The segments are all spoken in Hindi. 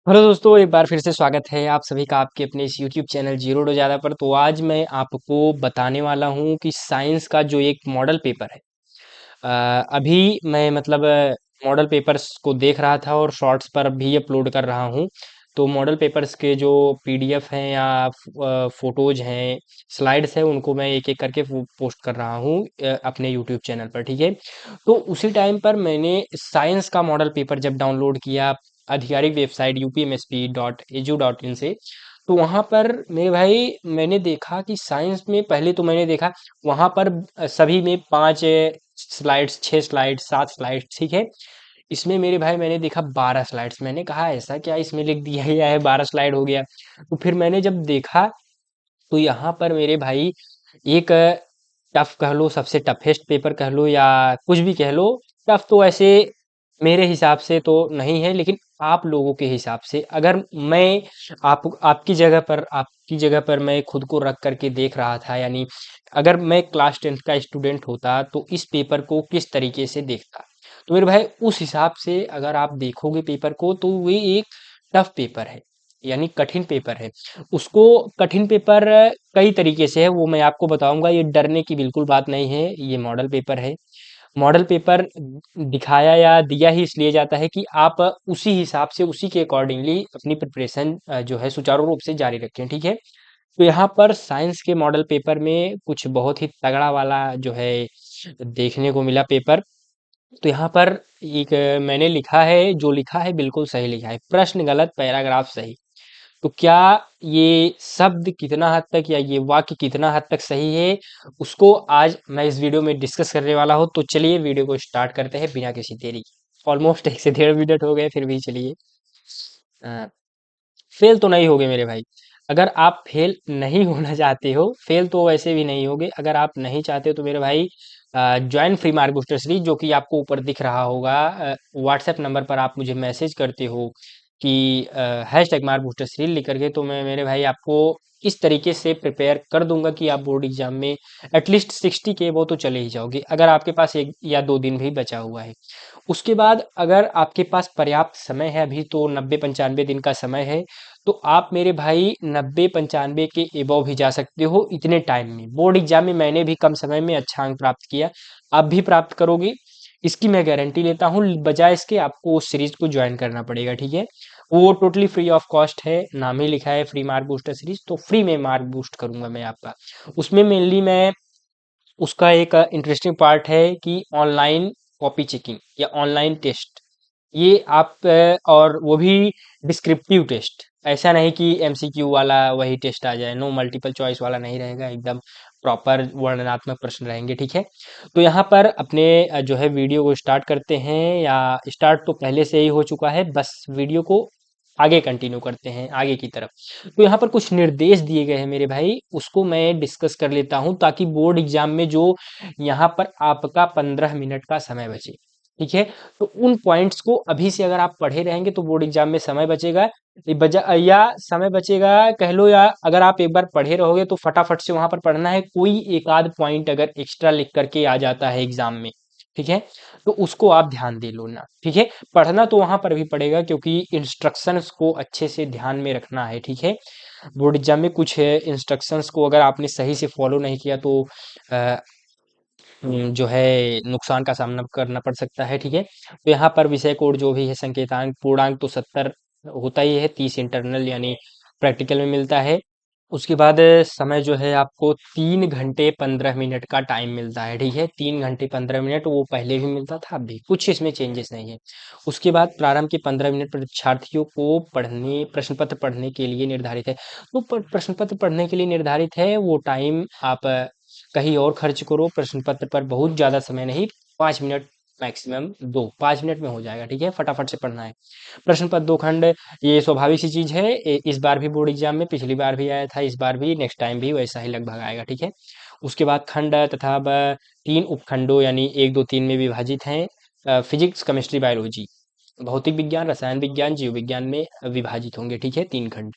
हेलो दोस्तों, एक बार फिर से स्वागत है आप सभी का आपके अपने इस यूट्यूब चैनल जीरो डो ज़्यादा पर। तो आज मैं आपको बताने वाला हूँ कि साइंस का जो एक मॉडल पेपर है। अभी मैं मतलब मॉडल पेपर्स को देख रहा था और शॉर्ट्स पर भी अपलोड कर रहा हूँ। तो मॉडल पेपर्स के जो पीडीएफ हैं या फोटोज हैं, स्लाइड्स हैं, उनको मैं एक एक करके पोस्ट कर रहा हूँ अपने यूट्यूब चैनल पर। ठीक है। तो उसी टाइम पर मैंने साइंस का मॉडल पेपर जब डाउनलोड किया आधिकारिक वेबसाइट upmsp.edu.in से, तो वहाँ पर मेरे भाई मैंने देखा कि साइंस में पहले तो मैंने देखा वहाँ पर सभी में 5 स्लाइड्स, 6 स्लाइड्स, 7 स्लाइड्स। ठीक है। इसमें मेरे भाई मैंने देखा 12 स्लाइड्स। मैंने कहा ऐसा क्या इसमें लिख दिया गया है, 12 स्लाइड हो गया। तो फिर मैंने जब देखा तो यहाँ पर मेरे भाई एक टफ कह लो, सबसे टफेस्ट पेपर कह लो या कुछ भी कह लो। टफ तो ऐसे मेरे हिसाब से तो नहीं है, लेकिन आप लोगों के हिसाब से अगर मैं आपकी जगह पर मैं खुद को रख करके देख रहा था, यानी अगर मैं क्लास 10th का स्टूडेंट होता तो इस पेपर को किस तरीके से देखता। तो मेरे भाई उस हिसाब से अगर आप देखोगे पेपर को तो वे एक टफ पेपर है, यानी कठिन पेपर है। उसको कठिन पेपर कई तरीके से है, वो मैं आपको बताऊंगा। ये डरने की बिल्कुल बात नहीं है, ये मॉडल पेपर है। मॉडल पेपर दिखाया या दिया ही इसलिए जाता है कि आप उसी हिसाब से उसी के अकॉर्डिंगली अपनी प्रिपरेशन जो है सुचारू रूप से जारी रखें। ठीक है। तो यहाँ पर साइंस के मॉडल पेपर में कुछ बहुत ही तगड़ा वाला जो है देखने को मिला पेपर। तो यहाँ पर एक मैंने लिखा है, जो लिखा है बिल्कुल सही लिखा है, प्रश्न गलत पैराग्राफ सही। तो क्या ये शब्द कितना हद तक या ये वाक्य कितना हद तक सही है, उसको आज मैं इस वीडियो में डिस्कस करने वाला हूँ। तो चलिए वीडियो को स्टार्ट करते हैं बिना किसी देरी के। ऑलमोस्ट 1 से 1.5 मिनट हो गए, फिर भी चलिए। फेल तो नहीं होगे मेरे भाई। अगर आप फेल नहीं होना चाहते हो, फेल तो वैसे भी नहीं होगे। अगर आप नहीं चाहते हो तो मेरे भाई join free mark booster series, जो कि आपको ऊपर दिख रहा होगा, व्हाट्सएप नंबर पर आप मुझे मैसेज करते हो कि हैशटैग मार्क बूस्टर सीरीज लिख करके, तो मैं मेरे भाई आपको इस तरीके से प्रिपेयर कर दूंगा कि आप बोर्ड एग्जाम में एटलीस्ट 60 के वो तो चले ही जाओगे, अगर आपके पास 1 या 2 दिन भी बचा हुआ है। उसके बाद अगर आपके पास पर्याप्त समय है, अभी तो 90-95 दिन का समय है, तो आप मेरे भाई 90-95 के एबव भी जा सकते हो इतने टाइम में। बोर्ड एग्जाम में मैंने भी कम समय में अच्छा अंक प्राप्त किया, आप भी प्राप्त करोगे, इसकी मैं गारंटी लेता हूँ। बजाय इसके आपको उस सीरीज को ज्वाइन करना पड़ेगा। ठीक है। वो टोटली फ्री ऑफ कॉस्ट है, नाम ही लिखा है फ्री मार्क बूस्टर सीरीज, तो फ्री में मार्क बूस्ट करूंगा मैं आपका। उसमें मेनली मैं उसका एक इंटरेस्टिंग पार्ट है कि ऑनलाइन कॉपी चेकिंग या ऑनलाइन टेस्ट, ये आप और वो भी डिस्क्रिप्टिव टेस्ट। ऐसा नहीं कि एमसीक्यू वाला वही टेस्ट आ जाए, नो मल्टीपल चॉइस वाला नहीं रहेगा, एकदम प्रॉपर वर्णनात्मक प्रश्न रहेंगे। ठीक है। तो यहाँ पर अपने जो है वीडियो को स्टार्ट करते हैं, या स्टार्ट तो पहले से ही हो चुका है, बस वीडियो को आगे कंटिन्यू करते हैं आगे की तरफ। तो यहाँ पर कुछ निर्देश दिए गए हैं मेरे भाई, उसको मैं डिस्कस कर लेता हूँ ताकि बोर्ड एग्जाम में जो यहाँ पर आपका 15 मिनट का समय बचे। ठीक है। तो उन पॉइंट्स को अभी से अगर आप पढ़े रहेंगे तो बोर्ड एग्जाम में समय बचेगा। या समय बचेगा कह लो, या अगर आप एक बार पढ़े रहोगे तो फटाफट से वहां पर पढ़ना है। कोई एक आध पॉइंट अगर एक्स्ट्रा लिख करके आ जाता है एग्जाम में, ठीक है, तो उसको आप ध्यान दे लो ना। ठीक है। पढ़ना तो वहां पर भी पड़ेगा, क्योंकि इंस्ट्रक्शंस को अच्छे से ध्यान में रखना है। ठीक है। बोर्ड एग्जाम में कुछ इंस्ट्रक्शंस को अगर आपने सही से फॉलो नहीं किया तो अ, जो है नुकसान का सामना करना पड़ सकता है। ठीक है। तो यहाँ पर विषय कोड जो भी है, संकेतांक पूर्णांक तो 70 होता ही है, 30 इंटरनल यानी प्रैक्टिकल में मिलता है। उसके बाद समय जो है आपको 3 घंटे 15 मिनट का टाइम मिलता है। ठीक है। 3 घंटे 15 मिनट, वो पहले भी मिलता था, अब भी कुछ इसमें चेंजेस नहीं है। उसके बाद प्रारंभ के 15 मिनट परीक्षार्थियों को पढ़ने प्रश्न पत्र पढ़ने के लिए निर्धारित है। तो प्रश्न पत्र पढ़ने के लिए निर्धारित है, वो टाइम आप कहीं और खर्च करो। प्रश्न पत्र पर बहुत ज़्यादा समय नहीं, 5 मिनट मैक्सिमम, 5 मिनट में हो जाएगा। ठीक है। फटाफट से पढ़ना है। प्रश्न पत्र 2 खंड, ये स्वाभाविक सी चीज़ है, इस बार भी बोर्ड एग्जाम में पिछली बार भी आया था, इस बार भी, नेक्स्ट टाइम भी वैसा ही लगभग आएगा। ठीक है। उसके बाद खंड तथा 3 उपखंडों यानी 1 2 3 में विभाजित हैं। फिजिक्स, केमिस्ट्री, बायोलॉजी, भौतिक विज्ञान, रसायन विज्ञान, जीव विज्ञान में विभाजित होंगे। ठीक है। 3 खंड।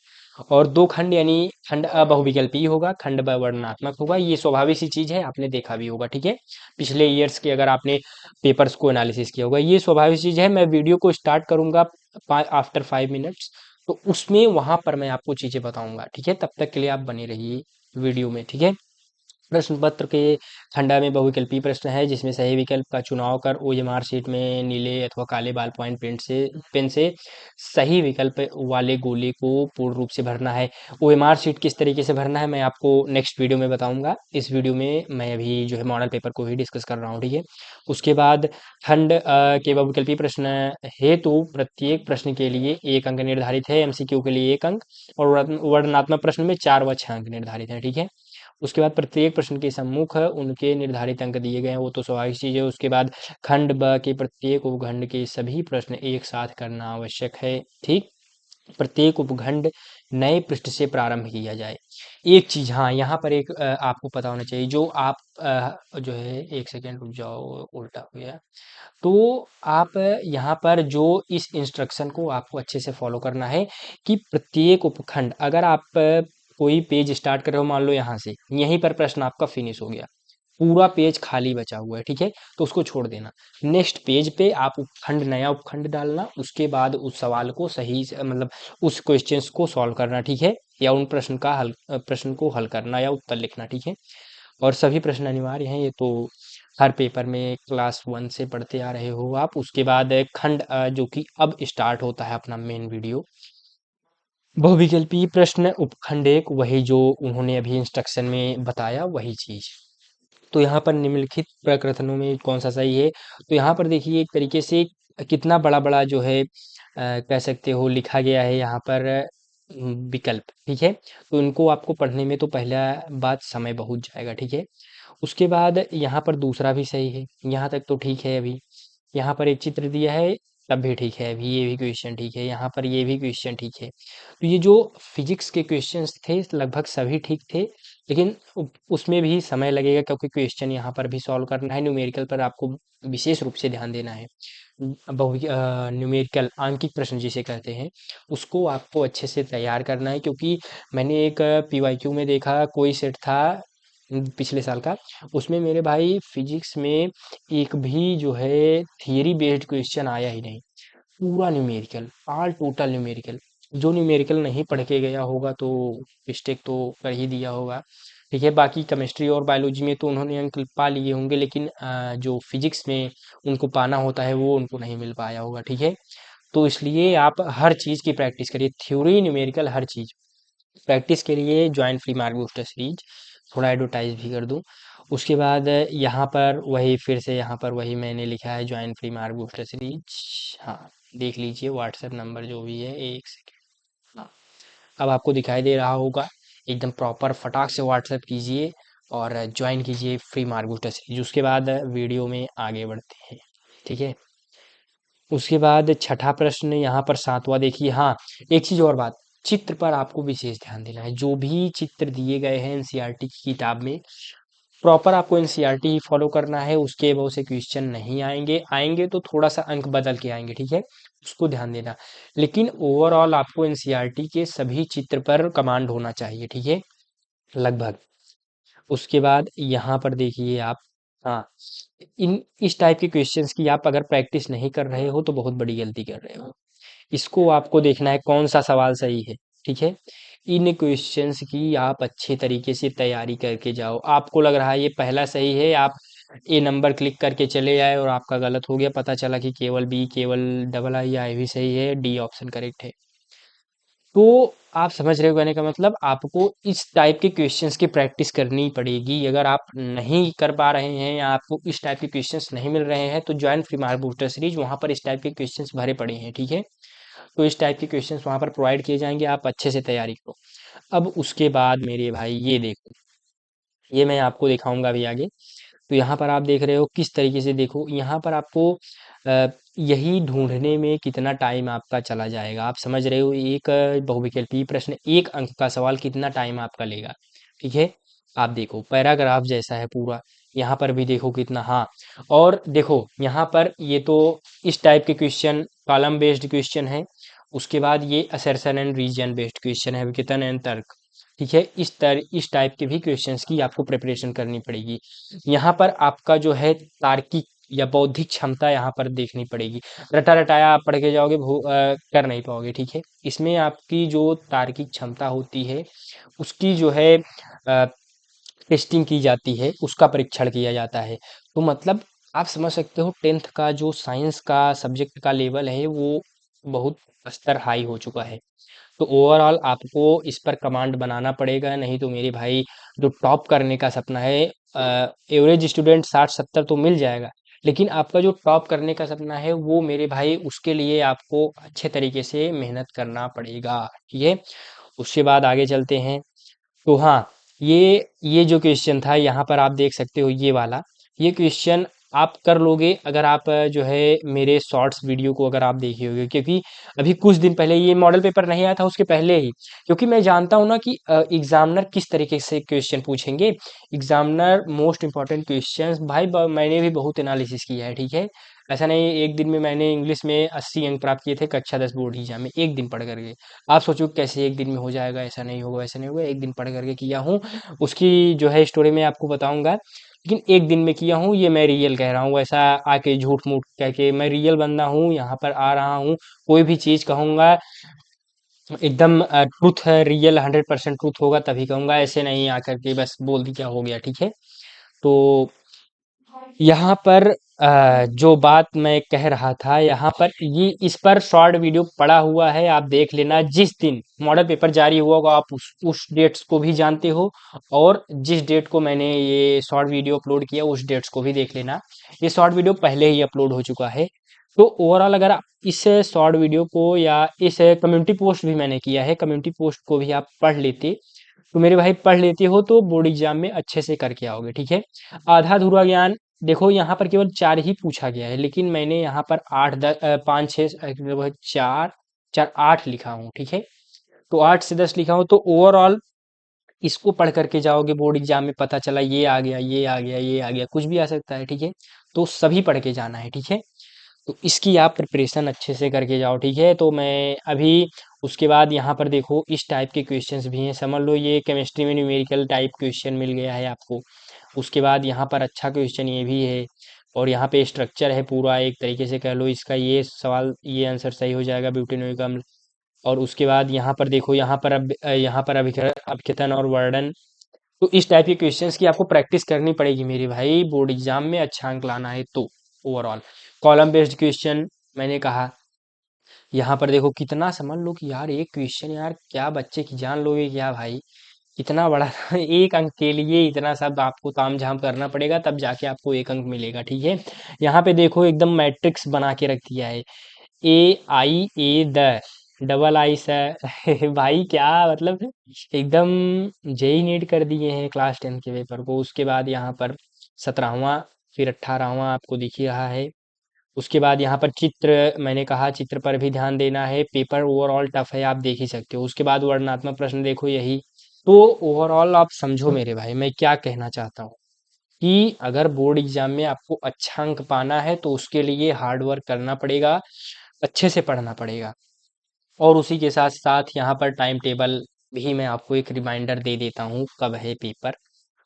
और 2 खंड यानी खंड अ बहुविकल्पीय होगा, खंड ब वर्णनात्मक होगा। ये स्वाभाविक सी चीज है, आपने देखा भी होगा। ठीक है। पिछले ईयर्स के अगर आपने पेपर्स को एनालिसिस किया होगा, ये स्वाभाविक चीज है। मैं वीडियो को स्टार्ट करूंगा आफ्टर 5 मिनट्स। तो उसमें वहां पर मैं आपको चीजें बताऊंगा, ठीक है। तब तक के लिए आप बने रहिए वीडियो में, ठीक है। प्रश्न पत्र के खंडा में बहुविकल्पीय प्रश्न है, जिसमें सही विकल्प का चुनाव कर ओएमआर शीट में नीले अथवा काले बॉल पॉइंट पेन से सही विकल्प वाले गोले को पूर्ण रूप से भरना है। ओएमआर शीट किस तरीके से भरना है मैं आपको नेक्स्ट वीडियो में बताऊंगा। इस वीडियो में मैं अभी जो है मॉडल पेपर को ही डिस्कस कर रहा हूँ, ठीक है। उसके बाद खंड के बहुविकल्पीय प्रश्न है, तो प्रत्येक प्रश्न के लिए 1 अंक निर्धारित है, एमसीक्यू के लिए 1 अंक, और वर्णनात्मक प्रश्न में 4 व 6 अंक निर्धारित है, ठीक है। उसके बाद प्रत्येक प्रश्न के सम्मुख उनके निर्धारित अंक दिए गए हैं, वो तो स्वाभाविक चीज़ है। उसके बाद खंड ब के प्रत्येक उपखंड के सभी प्रश्न एक साथ करना आवश्यक है, ठीक। प्रत्येक उपखंड नए पृष्ठ से प्रारंभ किया जाए। एक चीज, हाँ, यहाँ पर एक आपको पता होना चाहिए, जो आप जो है, एक सेकेंड रुक जाओ, उल्टा हो गया। तो आप यहाँ पर जो इस इंस्ट्रक्शन को आपको अच्छे से फॉलो करना है कि प्रत्येक उपखंड, अगर आप कोई पेज स्टार्ट कर रहे हो, मान लो यहाँ से, यहीं पर प्रश्न आपका फिनिश हो गया, पूरा पेज खाली बचा हुआ है, ठीक है, तो उसको छोड़ देना। नेक्स्ट पेज पे आप उपखंड, नया उपखंड डालना, उसके बाद उस सवाल को सही से, मतलब उस क्वेश्चंस को सॉल्व करना, ठीक है, या उन प्रश्न को हल करना या उत्तर लिखना, ठीक है। और सभी प्रश्न अनिवार्य हैं, ये तो हर पेपर में क्लास 1 से पढ़ते आ रहे हो आप। उसके बाद खंड जो कि अब स्टार्ट होता है अपना मेन वीडियो, बहुविकल्पीय प्रश्न उपखंड 1, वही जो उन्होंने अभी इंस्ट्रक्शन में बताया वही चीज। तो यहाँ पर निम्नलिखित प्रकथनों में कौन सा सही है, तो यहाँ पर देखिए एक तरीके से कितना बड़ा बड़ा जो है कह सकते हो लिखा गया है यहाँ पर विकल्प, ठीक है। तो इनको आपको पढ़ने में तो पहला बात समय बहुत जाएगा, ठीक है। उसके बाद यहाँ पर दूसरा भी सही है, यहाँ तक तो ठीक है। अभी यहाँ पर एक चित्र दिया है, तब भी ठीक है। अभी ये भी क्वेश्चन ठीक है, यहाँ पर ये भी क्वेश्चन ठीक है। तो ये जो फिजिक्स के क्वेश्चन्स थे लगभग सभी ठीक थे, लेकिन उसमें भी समय लगेगा, क्योंकि क्वेश्चन यहाँ पर भी सॉल्व करना है। न्यूमेरिकल पर आपको विशेष रूप से ध्यान देना है। न्यूमेरिकल आंकिक प्रश्न जिसे कहते हैं, उसको आपको अच्छे से तैयार करना है, क्योंकि मैंने एक पीवाईक्यू में देखा, कोई सेट था पिछले साल का, उसमें मेरे भाई फिजिक्स में एक भी जो है थियरी बेस्ड क्वेश्चन आया ही नहीं, पूरा न्यूमेरिकल, ऑल टोटल न्यूमेरिकल। जो न्यूमेरिकल नहीं पढ़ के गया होगा तो मिस्टेक तो कर ही दिया होगा, ठीक है। बाकी केमिस्ट्री और बायोलॉजी में तो उन्होंने अंक पा लिए होंगे, लेकिन जो फिजिक्स में उनको पाना होता है वो उनको नहीं मिल पाया होगा, ठीक है। तो इसलिए आप हर चीज़ की प्रैक्टिस करिए, थ्योरी न्यूमेरिकल हर चीज़ प्रैक्टिस के लिए। Join free mark booster series थोड़ा एडवर्टाइज भी कर दूं। उसके बाद यहाँ पर वही, फिर से यहाँ पर वही मैंने लिखा है, join free mark booster series, हाँ, देख लीजिए व्हाट्सएप नंबर जो भी है, एक सेकेंड, हाँ, अब आपको दिखाई दे रहा होगा। एकदम प्रॉपर फटाक से व्हाट्सएप कीजिए और ज्वाइन कीजिए फ्री मार्क बूस्टर सीरीज। उसके बाद वीडियो में आगे बढ़ते हैं, ठीक है। उसके बाद छठा प्रश्न यहाँ पर सातवां देखिए। हाँ, एक चीज और बात, चित्र पर आपको विशेष ध्यान देना है। जो भी चित्र दिए गए हैं एनसीईआरटी की किताब में, प्रॉपर आपको एनसीईआरटी ही फॉलो करना है। उसके बहुत से क्वेश्चन नहीं आएंगे, आएंगे तो थोड़ा सा अंक बदल के आएंगे, ठीक है, उसको ध्यान देना। लेकिन ओवरऑल आपको एनसीईआरटी के सभी चित्र पर कमांड होना चाहिए, ठीक है, लगभग। उसके बाद यहाँ पर देखिए आप, हाँ, इन इस टाइप के क्वेश्चंस की आप अगर प्रैक्टिस नहीं कर रहे हो तो बहुत बड़ी गलती कर रहे हो। इसको आपको देखना है कौन सा सवाल सही है, ठीक है। इन क्वेश्चंस की आप अच्छे तरीके से तैयारी करके जाओ। आपको लग रहा है ये पहला सही है, आप ए नंबर क्लिक करके चले आए और आपका गलत हो गया, पता चला कि केवल बी, केवल डबल आई, आई भी सही है, डी ऑप्शन करेक्ट है। तो आप समझ रहे हो, कहने का मतलब आपको इस टाइप के क्वेश्चंस की प्रैक्टिस करनी पड़ेगी। अगर आप नहीं कर पा रहे हैं या आपको इस टाइप के क्वेश्चंस नहीं मिल रहे हैं, तो join free mark booster series, वहां पर इस टाइप के क्वेश्चंस भरे पड़े हैं, ठीक है। तो इस टाइप के क्वेश्चंस वहां पर प्रोवाइड किए जाएंगे, आप अच्छे से तैयारी करो। अब उसके बाद मेरे भाई ये देखो, ये मैं आपको दिखाऊंगा अभी आगे। तो यहाँ पर आप देख रहे हो किस तरीके से, देखो यहाँ पर आपको अ, यही ढूंढने में कितना टाइम आपका चला जाएगा। आप समझ रहे हो, एक बहुविकल्पीय प्रश्न, 1 अंक का सवाल कितना टाइम आपका लेगा, ठीक है। आप देखो पैराग्राफ जैसा है पूरा, यहाँ पर भी देखो कितना, हाँ। और देखो यहाँ पर ये तो इस टाइप के क्वेश्चन कॉलम बेस्ड क्वेश्चन है। उसके बाद ये assertion and reason based question है, विकथन एंड तर्क, ठीक है। इस टाइप के भी क्वेश्चंस की आपको प्रिपरेशन करनी पड़ेगी। यहाँ पर आपका जो है तार्किक या बौद्धिक क्षमता यहाँ पर देखनी पड़ेगी। रटा रटाया आप पढ़ के जाओगे, कर नहीं पाओगे, ठीक है। इसमें आपकी जो तार्किक क्षमता होती है उसकी जो है टेस्टिंग की जाती है, उसका परीक्षण किया जाता है। तो मतलब आप समझ सकते हो 10th का जो साइंस का सब्जेक्ट का लेवल है वो बहुत स्तर हाई हो चुका है। तो ओवरऑल आपको इस पर कमांड बनाना पड़ेगा, नहीं तो मेरे भाई जो टॉप करने का सपना है, एवरेज स्टूडेंट 60-70 तो मिल जाएगा, लेकिन आपका जो टॉप करने का सपना है वो मेरे भाई उसके लिए आपको अच्छे तरीके से मेहनत करना पड़ेगा, ठीक है। उसके बाद आगे चलते हैं। तो हाँ, ये जो क्वेश्चन था यहाँ पर आप देख सकते हो, ये वाला ये क्वेश्चन आप कर लोगे अगर आप जो है मेरे शॉर्ट्स वीडियो को अगर आप देखे होगे, क्योंकि अभी कुछ दिन पहले ये मॉडल पेपर नहीं आया था उसके पहले ही, क्योंकि मैं जानता हूँ ना कि एग्जामिनर किस तरीके से क्वेश्चन पूछेंगे। एग्जामिनर मोस्ट इंपॉर्टेंट क्वेश्चंस भाई मैंने भी बहुत एनालिसिस किया है, ठीक है। ऐसा नहीं एक दिन में मैंने इंग्लिश में 80 अंक प्राप्त किए थे कक्षा 10 बोर्ड एग्जाम में, एक दिन पढ़ करके। आप सोचो कैसे एक दिन में हो जाएगा, ऐसा नहीं होगा, ऐसा नहीं होगा, एक दिन पढ़ करके किया हूँ। उसकी जो है स्टोरी मैं आपको बताऊंगा, लेकिन एक दिन में किया हूँ, ये मैं रियल कह रहा हूँ, ऐसा आके झूठ मूठ कह के मैं रियल बंदा हूँ, यहाँ पर आ रहा हूँ। कोई भी चीज़ कहूँगा एकदम ट्रूथ है, रियल 100% ट्रूथ होगा तभी कहूँगा, ऐसे नहीं आकर के बस बोल दी क्या हो गया, ठीक है। तो यहाँ पर जो बात मैं कह रहा था, यहाँ पर ये इस पर शॉर्ट वीडियो पड़ा हुआ है, आप देख लेना। जिस दिन मॉडल पेपर जारी हुआ होगा आप उस डेट्स को भी जानते हो, और जिस डेट को मैंने ये शॉर्ट वीडियो अपलोड किया उस डेट्स को भी देख लेना। ये शॉर्ट वीडियो पहले ही अपलोड हो चुका है। तो ओवरऑल अगर आप इस शॉर्ट वीडियो को या इस कम्युनिटी पोस्ट भी मैंने किया है, कम्युनिटी पोस्ट को भी आप पढ़ लेते, तो मेरे भाई पढ़ लेते हो तो बोर्ड एग्जाम में अच्छे से करके आओगे, ठीक है। आधा अधूरा ज्ञान देखो यहाँ पर केवल 4 ही पूछा गया है, लेकिन मैंने यहाँ पर 5 6 लगभग 4 4 8 लिखा हूँ, ठीक है। तो 8 से 10 लिखा हूँ, तो ओवरऑल इसको पढ़ करके जाओगे बोर्ड एग्जाम में, पता चला ये आ गया, ये आ गया, ये आ गया, कुछ भी आ सकता है, ठीक है। तो सभी पढ़ के जाना है, ठीक है। तो इसकी आप प्रिपरेशन अच्छे से करके जाओ, ठीक है। तो मैं अभी उसके बाद यहाँ पर देखो इस टाइप के क्वेश्चंस भी हैं, समझ लो ये केमिस्ट्री में न्यूमेरिकल टाइप क्वेश्चन मिल गया है आपको। उसके बाद यहाँ पर अच्छा क्वेश्चन ये भी है, और यहाँ पे स्ट्रक्चर है पूरा, एक तरीके से कह लो इसका ये सवाल ये आंसर सही हो जाएगा, ब्यूटेनोइक अम्ल। और उसके बाद यहाँ पर देखो, यहाँ पर अभिकथन और वर्णन। तो इस टाइप के क्वेश्चंस की आपको प्रैक्टिस करनी पड़ेगी मेरे भाई, बोर्ड एग्जाम में अच्छा अंक लाना है तो। ओवरऑल कॉलम बेस्ड क्वेश्चन मैंने कहा, यहाँ पर देखो कितना समझ लो कि यार एक क्वेश्चन यार क्या बच्चे की जान लोगे क्या भाई, इतना बड़ा एक अंक के लिए इतना सब आपको तामझाम करना पड़ेगा, तब जाके आपको एक अंक मिलेगा, ठीक है। यहाँ पे देखो एकदम मैट्रिक्स बना के रख दिया है, ए आई ए द डबल आई स भाई क्या मतलब, एकदम जेई नीट कर दिए हैं क्लास 10 के पेपर को। उसके बाद यहाँ पर 17वां फिर 18वां आपको दिख ही रहा है। उसके बाद यहाँ पर चित्र, मैंने कहा चित्र पर भी ध्यान देना है, पेपर ओवरऑल टफ है, आप देख ही सकते हो। उसके बाद वर्णनात्मक प्रश्न देखो यही। तो ओवरऑल आप समझो मेरे भाई मैं क्या कहना चाहता हूँ, कि अगर बोर्ड एग्जाम में आपको अच्छा अंक पाना है तो उसके लिए हार्ड वर्क करना पड़ेगा, अच्छे से पढ़ना पड़ेगा। और उसी के साथ साथ यहाँ पर टाइम टेबल भी मैं आपको एक रिमाइंडर दे देता हूँ कब है पेपर।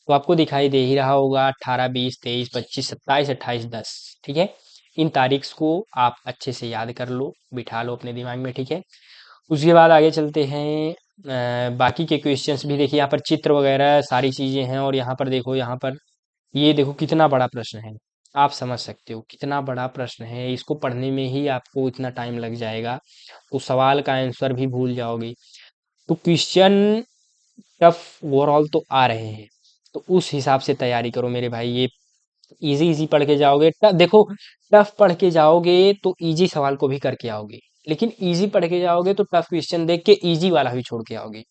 तो आपको दिखाई दे ही रहा होगा, 18 20 23 25 27 28 10, ठीक है। इन तारीख को आप अच्छे से याद कर लो, बिठा लो अपने दिमाग में, ठीक है। उसके बाद आगे चलते हैं, बाकी के क्वेश्चंस भी देखिए, यहाँ पर चित्र वगैरह सारी चीज़ें हैं। और यहाँ पर देखो, यहाँ पर ये देखो कितना बड़ा प्रश्न है, आप समझ सकते हो कितना बड़ा प्रश्न है, इसको पढ़ने में ही आपको इतना टाइम लग जाएगा, तो सवाल का आंसर भी भूल जाओगे। तो क्वेश्चन टफ ओवरऑल तो आ रहे हैं, तो उस हिसाब से तैयारी करो मेरे भाई। ये इजी इजी पढ़ के जाओगे, देखो टफ पढ़ के जाओगे तो इजी सवाल को भी करके आओगे, लेकिन इजी पढ़ के जाओगे तो टफ क्वेश्चन देख के इजी वाला भी छोड़ के आओगे।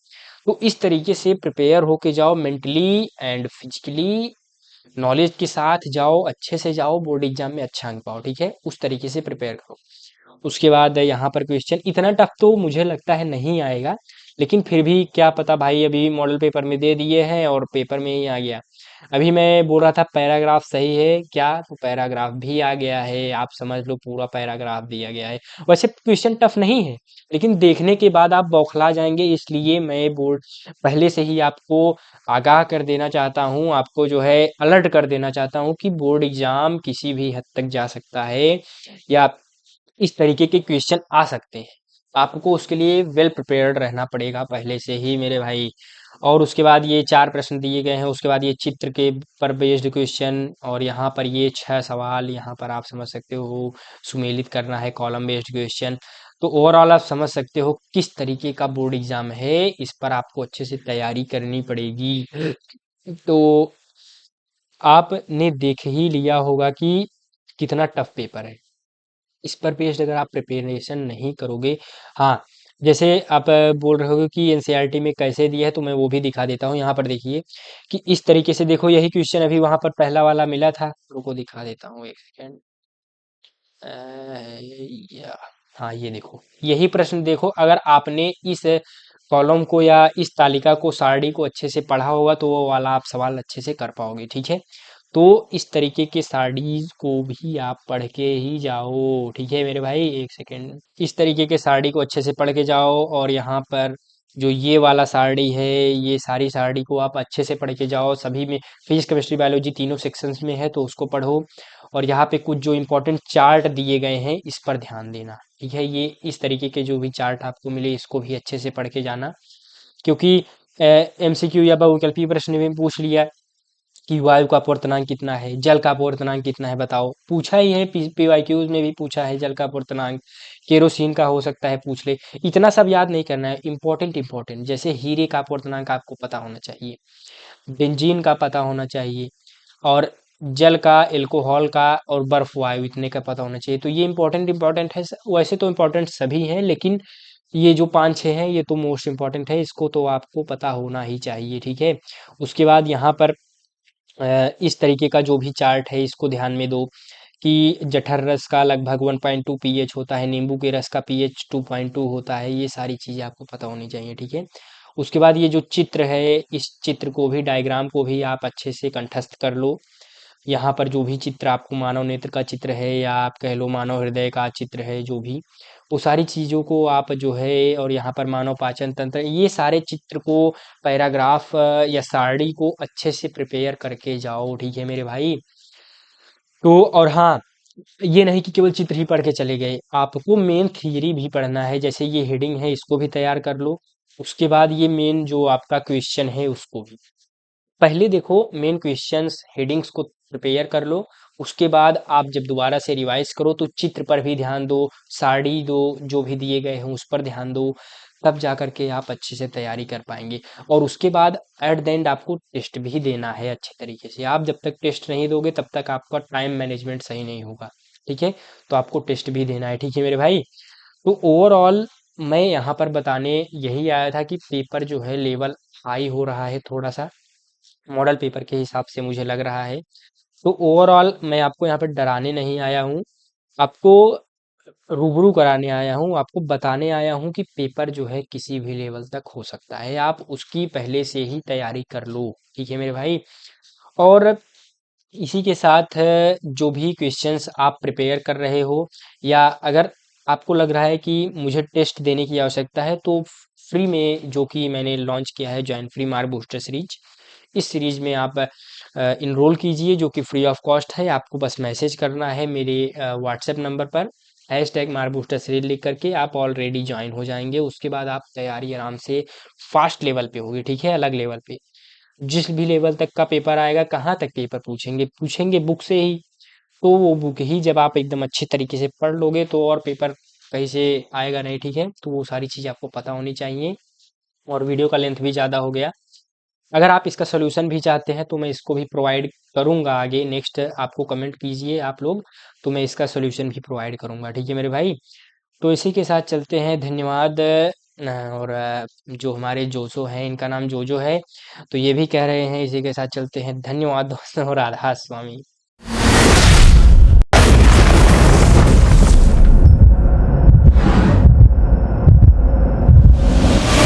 तो इस तरीके से प्रिपेयर होके जाओ, मेंटली एंड फिजिकली नॉलेज के साथ जाओ, अच्छे से जाओ, बोर्ड एग्जाम में अच्छा अंक पाओ, ठीक है। उस तरीके से प्रिपेयर करो। उसके बाद यहाँ पर क्वेश्चन इतना टफ तो मुझे लगता है नहीं आएगा, लेकिन फिर भी क्या पता भाई, अभी मॉडल पेपर में दे दिए हैं और पेपर में ही आ गया। अभी मैं बोल रहा था पैराग्राफ सही है क्या, तो पैराग्राफ भी आ गया है, आप समझ लो पूरा पैराग्राफ दिया गया है। वैसे क्वेश्चन टफ नहीं है, लेकिन देखने के बाद आप बौखला जाएंगे, इसलिए मैं बोर्ड पहले से ही आपको आगाह कर देना चाहता हूँ, आपको जो है अलर्ट कर देना चाहता हूँ कि बोर्ड एग्जाम किसी भी हद तक जा सकता है, या इस तरीके के क्वेश्चन आ सकते हैं। आपको उसके लिए वेल प्रिपेयर्ड रहना पड़ेगा पहले से ही मेरे भाई। और उसके बाद ये 4 प्रश्न दिए गए हैं, उसके बाद ये चित्र के पर बेस्ड क्वेश्चन, और यहाँ पर ये 6 सवाल यहाँ पर आप समझ सकते हो सुमेलित करना है, कॉलम बेस्ड क्वेश्चन। तो ओवरऑल आप समझ सकते हो किस तरीके का बोर्ड एग्जाम है, इस पर आपको अच्छे से तैयारी करनी पड़ेगी। तो आपने देख ही लिया होगा कि कितना टफ पेपर है। इस पर बेस्ड अगर आप प्रिपरेशन नहीं करोगे, हाँ, जैसे आप बोल रहे हो कि एनसीईआरटी में कैसे दिया है, तो मैं वो भी दिखा देता हूँ। यहाँ पर देखिए कि इस तरीके से देखो, यही क्वेश्चन अभी वहाँ पर पहला वाला मिला था, रुको दिखा देता हूँ एक सेकेंड। या हाँ, ये देखो, यही प्रश्न देखो, अगर आपने इस कॉलम को या इस तालिका को, सारणी को अच्छे से पढ़ा होगा तो वो वाला आप सवाल अच्छे से कर पाओगे, ठीक है। तो इस तरीके के सारणी को भी आप पढ़ के ही जाओ, ठीक है मेरे भाई, एक सेकेंड। इस तरीके के सारणी को अच्छे से पढ़ के जाओ, और यहाँ पर जो ये वाला सारणी है, ये सारी सारणी को आप अच्छे से पढ़ के जाओ। सभी में फिजिक्स केमिस्ट्री बायोलॉजी तीनों सेक्शंस में है, तो उसको पढ़ो। और यहाँ पे कुछ जो इंपॉर्टेंट चार्ट दिए गए हैं, इस पर ध्यान देना, ठीक है। ये इस तरीके के जो भी चार्ट आपको मिले, इसको भी अच्छे से पढ़ के जाना, क्योंकि एमसीक्यू या बहुविकल्पीय प्रश्न में पूछ लिया कि वायु का अपवर्तनांक कितना है, जल का अपवर्तनांक कितना है, बताओ, पूछा ही है। पीवाईक्यूज में भी पूछा है जल का अपवर्तनांक, केरोसिन का हो सकता है पूछ ले। इतना सब याद नहीं करना है, इंपॉर्टेंट इंपॉर्टेंट, जैसे हीरे का अपवर्तनांक आपको पता होना चाहिए, बेंजीन का पता होना चाहिए, और जल का, एल्कोहल का, और बर्फ वायु, इतने का पता होना चाहिए। तो ये इंपॉर्टेंट इंपॉर्टेंट है। वैसे तो इंपॉर्टेंट सभी हैं, लेकिन ये जो 5-6 हैं, ये तो मोस्ट इंपॉर्टेंट है, इसको तो आपको पता होना ही चाहिए, ठीक है। उसके बाद यहाँ पर इस तरीके का जो भी चार्ट है, इसको ध्यान में दो कि जठर रस का लगभग 1.2 पीएच होता है, नींबू के रस का पीएच 2.2 होता है, ये सारी चीज़ें आपको पता होनी चाहिए, ठीक है। उसके बाद ये जो चित्र है, इस चित्र को भी, डायग्राम को भी आप अच्छे से कंठस्थ कर लो। यहाँ पर जो भी चित्र आपको, मानव नेत्र का चित्र है, या आप कह लो मानव हृदय का चित्र है, जो भी, वो सारी चीज़ों को आप जो है, और यहाँ पर मानव पाचन तंत्र, ये सारे चित्र को, पैराग्राफ या सारणी को अच्छे से प्रिपेयर करके जाओ, ठीक है मेरे भाई। तो और हाँ, ये नहीं कि केवल चित्र ही पढ़ के चले गए, आपको मेन थियरी भी पढ़ना है। जैसे ये हेडिंग है, इसको भी तैयार कर लो। उसके बाद ये मेन जो आपका क्वेश्चन है, उसको भी पहले देखो, मेन क्वेश्चंस हेडिंग्स को प्रिपेयर कर लो। उसके बाद आप जब दोबारा से रिवाइज करो, तो चित्र पर भी ध्यान दो, सारणी दो, जो भी दिए गए हैं उस पर ध्यान दो, तब जा करके आप अच्छे से तैयारी कर पाएंगे। और उसके बाद एट द एंड आपको टेस्ट भी देना है अच्छे तरीके से। आप जब तक टेस्ट नहीं दोगे, तब तक आपका टाइम मैनेजमेंट सही नहीं होगा, ठीक है। तो आपको टेस्ट भी देना है, ठीक है मेरे भाई। तो ओवरऑल मैं यहाँ पर बताने यही आया था कि पेपर जो है लेवल हाई हो रहा है थोड़ा सा, मॉडल पेपर के हिसाब से मुझे लग रहा है। तो ओवरऑल मैं आपको यहाँ पर डराने नहीं आया हूँ, आपको रूबरू कराने आया हूँ, आपको बताने आया हूँ कि पेपर जो है किसी भी लेवल तक हो सकता है, आप उसकी पहले से ही तैयारी कर लो, ठीक है मेरे भाई। और इसी के साथ जो भी क्वेश्चंस आप प्रिपेयर कर रहे हो, या अगर आपको लग रहा है कि मुझे टेस्ट देने की आवश्यकता है, तो फ्री में जो कि मैंने लॉन्च किया है, join free mark booster series, इस सीरीज में आप इनरोल कीजिए, जो कि फ्री ऑफ कॉस्ट है। आपको बस मैसेज करना है मेरे व्हाट्सएप नंबर पर, हैशटैग मार्क बूस्टर सीरीज लिख करके, आप ऑलरेडी ज्वाइन हो जाएंगे। उसके बाद आप तैयारी आराम से फास्ट लेवल पे होगी, ठीक है, अलग लेवल पे। जिस भी लेवल तक का पेपर आएगा, कहाँ तक पेपर पूछेंगे, पूछेंगे बुक से ही, तो वो बुक ही जब आप एकदम अच्छे तरीके से पढ़ लोगे, तो और पेपर कहीं से आएगा नहीं, ठीक है। तो वो सारी चीज़ आपको पता होनी चाहिए। और वीडियो का लेंथ भी ज़्यादा हो गया, अगर आप इसका सोल्यूशन भी चाहते हैं, तो मैं इसको भी प्रोवाइड करूंगा आगे, नेक्स्ट आपको कमेंट कीजिए आप लोग, तो मैं इसका सोल्यूशन भी प्रोवाइड करूंगा, ठीक है मेरे भाई। तो इसी के साथ चलते हैं, धन्यवाद। और जो हमारे जोजो हैं, इनका नाम जोजो है, तो ये भी कह रहे हैं, इसी के साथ चलते हैं, धन्यवाद दोस्तों, राधा स्वामी।